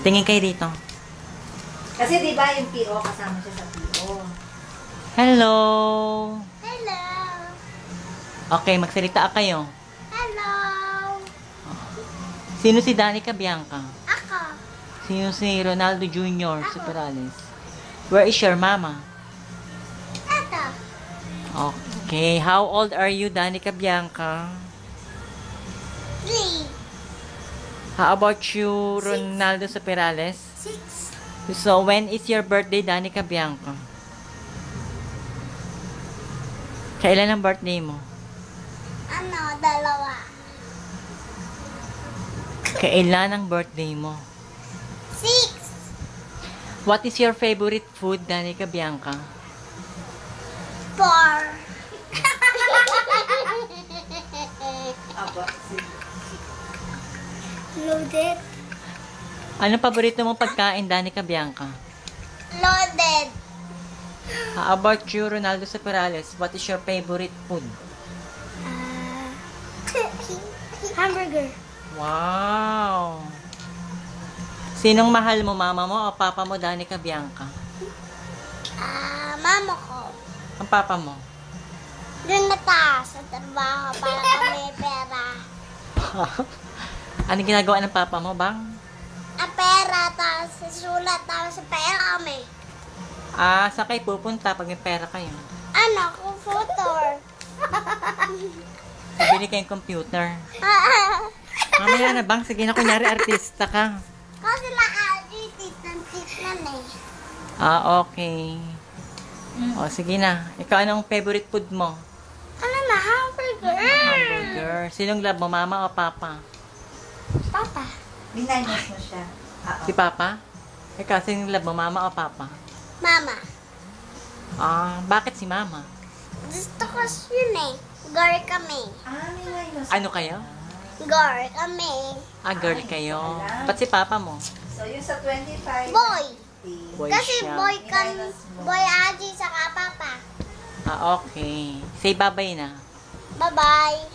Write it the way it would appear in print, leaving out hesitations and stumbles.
Tingin kayo dito. Kasi di ba yung PO, kasama siya sa PO. Hello! Hello! Okay, magsalita kayo. Hello! Sino si Danica Bianca? Ako. Sino si Ronaldo Jr. Superales? Where is your mama? Ito. Okay, how old are you, Danica Bianca? 3. How about you, Ronaldo Superales? 6. So, when is your birthday, Danica Bianca? Kailan ang birthday mo? 2. Kailan ang birthday mo? 6. What is your favorite food, Danica Bianca? 4. Aba, Loaded. Ano paborito mong pagkain, Danica Bianca? Loaded. How about you, Ronaldo Superales? What is your favorite food? Hamburger. Wow! Sinong mahal mo, mama mo o papa mo, Danica Bianca? Mama ko. Ang papa mo? Doon na taas sa trabaho para kami pera. Anong ginagawa ng papa mo, bang? Pera, tapos sulat, tapos pera kami. Saan kayo pupunta pag may pera kayo? Computer. Bili kayong computer. Mamaya na, bang? Sige na, kunyari artista ka. Kasi naka-edit ng titnan eh. Okay. O, sige na. Ikaw, anong favorite food mo? Hamburger. Hamburger. Sinong love mo, mama o papa? Papa. Minayos mo siya. Si papa? Ikaw, sinong love mo, mama o papa? Mama. Bakit si mama? Gusto ko yun eh. Girl kami. Minayos. Ano kayo? Girl kami. Girl kayo. Ba't si papa mo? So, yung sa 25. Boy. Boy Kasi siya. boy kami. Boy Aji saka papa. Okay. Say bye-bye na. Bye-bye.